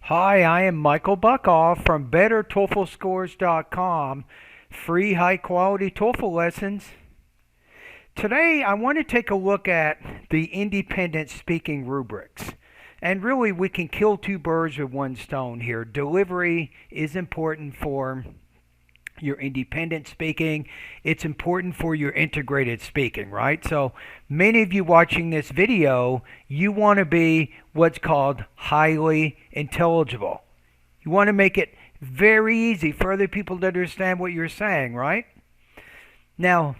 Hi, I am Michael Buckhoff from BetterTOEFLScores.com. Free high quality TOEFL lessons. Today I want to take a look at the independent speaking rubrics. And really we can kill two birds with one stone here. Delivery is important for your independent speaking. It's important for your integrated speaking, right? So many of you watching this video, you want to be what's called highly intelligible. You want to make it very easy for other people to understand what you're saying, right? Now,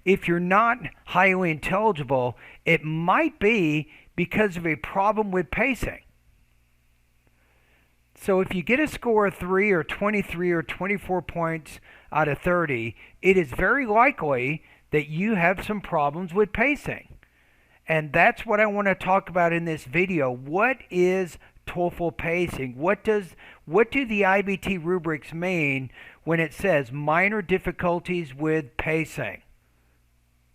if you're not highly intelligible, it might be because of a problem with pacing. So if you get a score of 3 or 23 or 24 points out of 30, it is very likely that you have some problems with pacing. And that's what I want to talk about in this video. What is TOEFL pacing? What do the IBT rubrics mean when it says minor difficulties with pacing?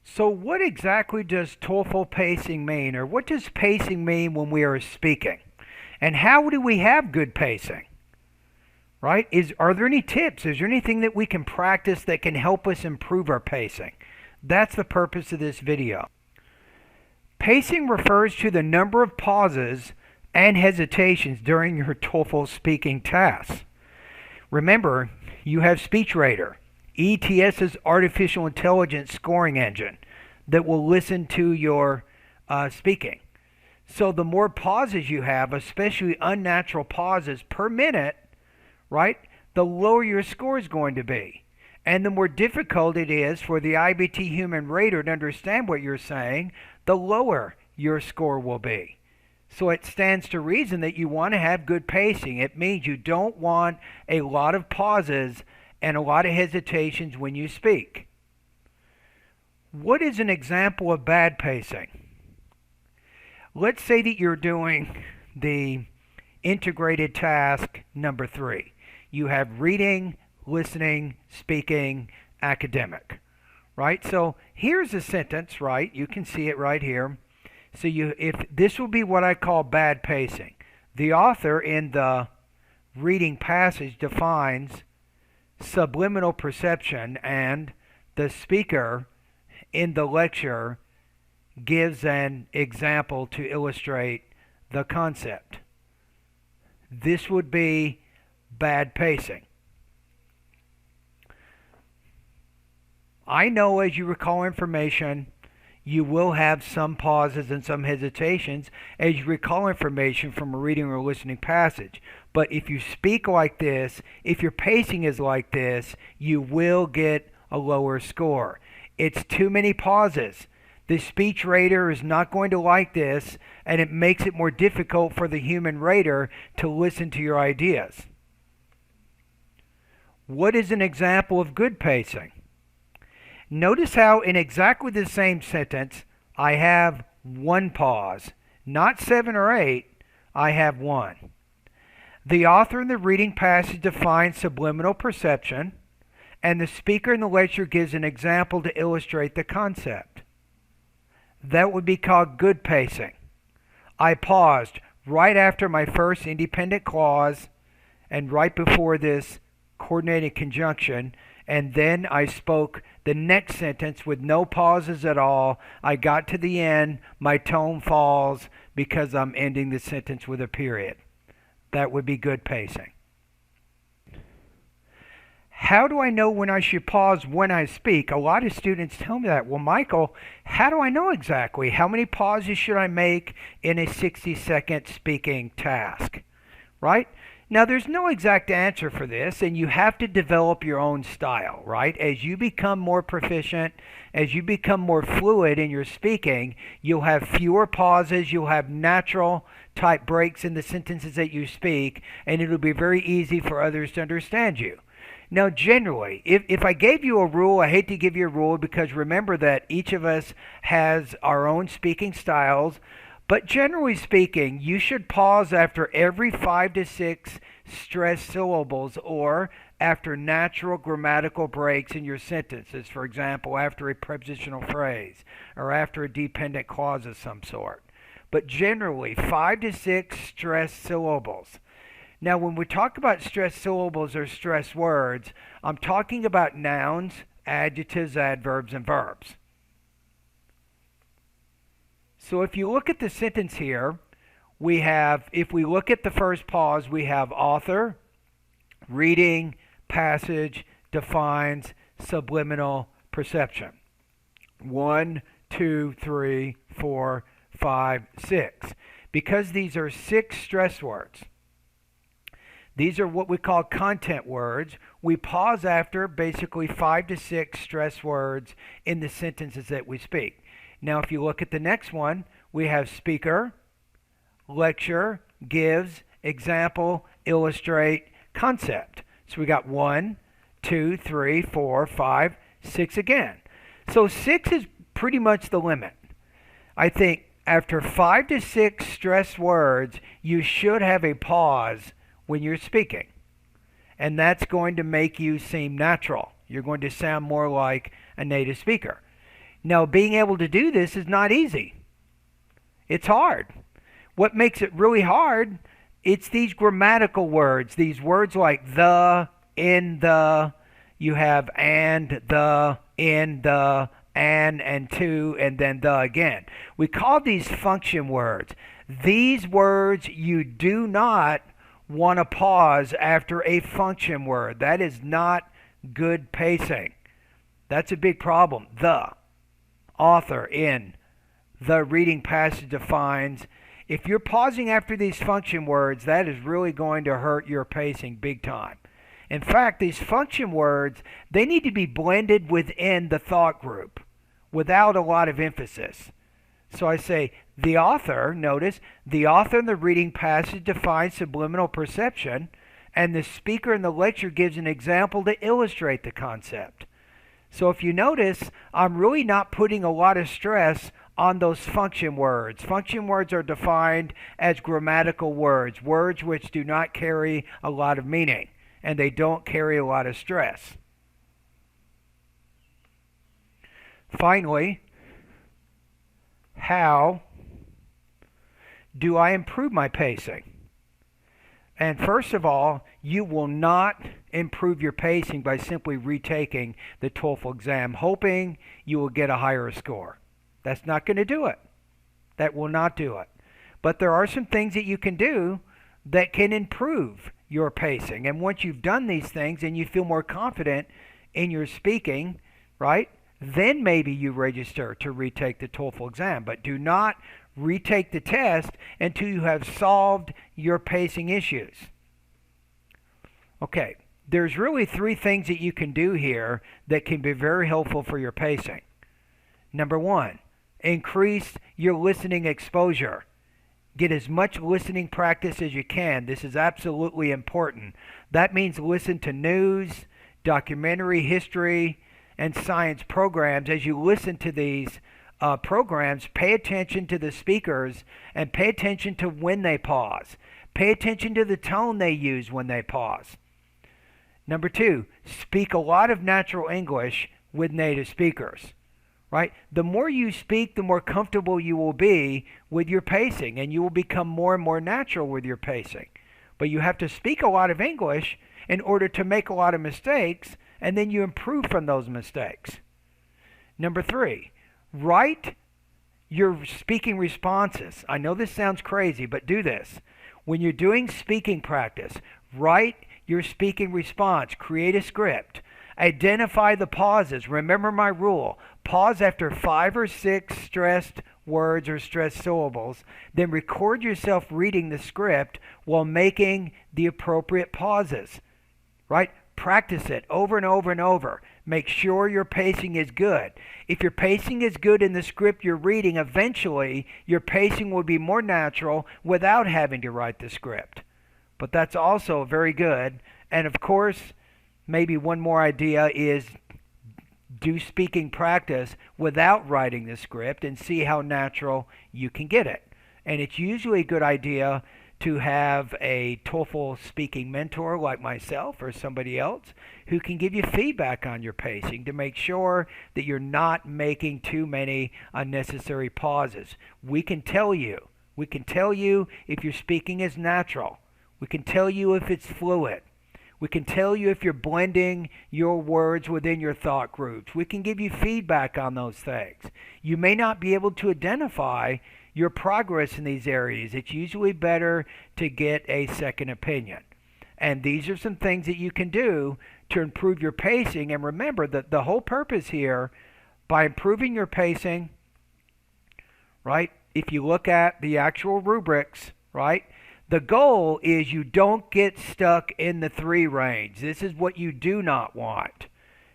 So what exactly does TOEFL pacing mean, or what does pacing mean when we are speaking? And how do we have good pacing? Right? Are there any tips? Is there anything that we can practice that can help us improve our pacing? That's the purpose of this video. Pacing refers to the number of pauses and hesitations during your TOEFL speaking tasks. Remember, you have SpeechRadar, ETS's artificial intelligence scoring engine that will listen to your speaking. So the more pauses you have, especially unnatural pauses per minute, right, the lower your score is going to be. And the more difficult it is for the IBT human rater to understand what you're saying, the lower your score will be. So it stands to reason that you want to have good pacing. It means you don't want a lot of pauses and a lot of hesitations when you speak. What is an example of bad pacing? Let's say that you're doing the integrated task number 3. You have reading, listening, speaking, academic, right? So here's a sentence, right? You can see it right here. So if this will be what I call bad pacing. The author in the reading passage defines subliminal perception, and the speaker in the lecture gives an example to illustrate the concept. This would be bad pacing. I know as you recall information, you will have some pauses and some hesitations as you recall information from a reading or listening passage. But if you speak like this, if your pacing is like this, you will get a lower score. It's too many pauses. The speech rater is not going to like this, and it makes it more difficult for the human rater to listen to your ideas. What is an example of good pacing? Notice how in exactly the same sentence, I have one pause. Not 7 or 8, I have 1. The author in the reading passage defines subliminal perception, and the speaker in the lecture gives an example to illustrate the concept. That would be called good pacing. I paused right after my first independent clause and right before this coordinated conjunction, and then I spoke the next sentence with no pauses at all. I got to the end, my tone falls because I'm ending the sentence with a period. That would be good pacing. How do I know when I should pause when I speak? A lot of students tell me that. Well, Michael, how do I know exactly? How many pauses should I make in a 60-second speaking task? Right? Now, there's no exact answer for this, and you have to develop your own style, right? As you become more proficient, as you become more fluid in your speaking, you'll have fewer pauses, you'll have natural type breaks in the sentences that you speak, and it'll be very easy for others to understand you. Now, generally, if I gave you a rule, I hate to give you a rule because remember that each of us has our own speaking styles, but generally speaking, you should pause after every 5 to 6 stressed syllables or after natural grammatical breaks in your sentences. For example, after a prepositional phrase or after a dependent clause of some sort. But generally, 5 to 6 stressed syllables. Now, when we talk about stressed syllables or stressed words, I'm talking about nouns, adjectives, adverbs, and verbs. So if you look at the sentence here, we have, if we look at the first pause, we have author, reading, passage, defines, subliminal, perception. 1, 2, 3, 4, 5, 6. Because these are 6 stress words, these are what we call content words. We pause after basically 5 to 6 stress words in the sentences that we speak. Now, if you look at the next one, we have speaker, lecture, gives, example, illustrate, concept. So we got 1, 2, 3, 4, 5, 6 again. So 6 is pretty much the limit. I think after 5 to 6 stress words, you should have a pause when you're speaking. And that's going to make you seem natural. You're going to sound more like a native speaker. Now, being able to do this is not easy. It's hard. What makes it really hard, it's these grammatical words, these words like the, in the, you have and, the, in, the, and to, and then the again. We call these function words. These words you do not want to pause after a function word. That is not good pacing. That's a big problem. The, author, in, the reading passage, defines. If you're pausing after these function words, that is really going to hurt your pacing big time. In fact, these function words, they need to be blended within the thought group without a lot of emphasis. So I say, the author, notice, the author in the reading passage defines subliminal perception, and the speaker in the lecture gives an example to illustrate the concept. So if you notice, I'm really not putting a lot of stress on those function words. Function words are defined as grammatical words, words which do not carry a lot of meaning, and they don't carry a lot of stress. Finally, how do I improve my pacing? And first of all, you will not improve your pacing by simply retaking the TOEFL exam, hoping you will get a higher score. That's not going to do it. That will not do it. But there are some things that you can do that can improve your pacing. And once you've done these things and you feel more confident in your speaking, right, then maybe you register to retake the TOEFL exam. But do not retake the test until you have solved your pacing issues. Okay, there's really 3 things that you can do here that can be very helpful for your pacing. Number 1, increase your listening exposure. Get as much listening practice as you can. This is absolutely important. That means listen to news, documentary, history, and science programs. As you listen to these programs, pay attention to the speakers and pay attention to when they pause. Pay attention to the tone they use when they pause. Number 2, speak a lot of natural English with native speakers. Right? The more you speak, the more comfortable you will be with your pacing, and you will become more and more natural with your pacing. But you have to speak a lot of English in order to make a lot of mistakes, and then you improve from those mistakes. Number 3, write your speaking responses. I know this sounds crazy, but do this. When you're doing speaking practice, write your speaking response. Create a script. Identify the pauses. Remember my rule. Pause after 5 or 6 stressed words or stressed syllables. Then record yourself reading the script while making the appropriate pauses. Right? Practice it over and over and over. Make sure your pacing is good. If your pacing is good in the script you're reading, eventually your pacing will be more natural without having to write the script. But that's also very good. And of course, maybe one more idea is do speaking practice without writing the script and see how natural you can get it. And it's usually a good idea to have a TOEFL speaking mentor like myself or somebody else who can give you feedback on your pacing to make sure that you're not making too many unnecessary pauses. We can tell you if your speaking is natural. We can tell you if it's fluid. We can tell you if you're blending your words within your thought groups. We can give you feedback on those things. You may not be able to identify your progress in these areas. It's usually better to get a second opinion. And these are some things that you can do to improve your pacing. And remember that the whole purpose here, by improving your pacing, right, if you look at the actual rubrics, right, the goal is you don't get stuck in the 3 range. This is what you do not want.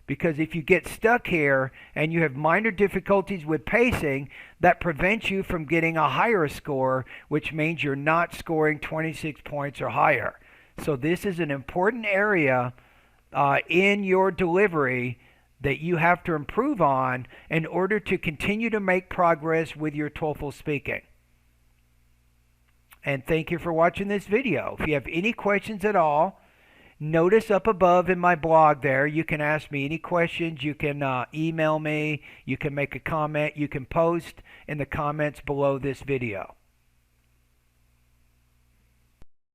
Because if you get stuck here and you have minor difficulties with pacing, that prevents you from getting a higher score, which means you're not scoring 26 points or higher. So this is an important area in your delivery that you have to improve on in order to continue to make progress with your TOEFL speaking. And thank you for watching this video. If you have any questions at all, notice up above in my blog there, you can ask me any questions. You can email me. You can make a comment. You can post in the comments below this video.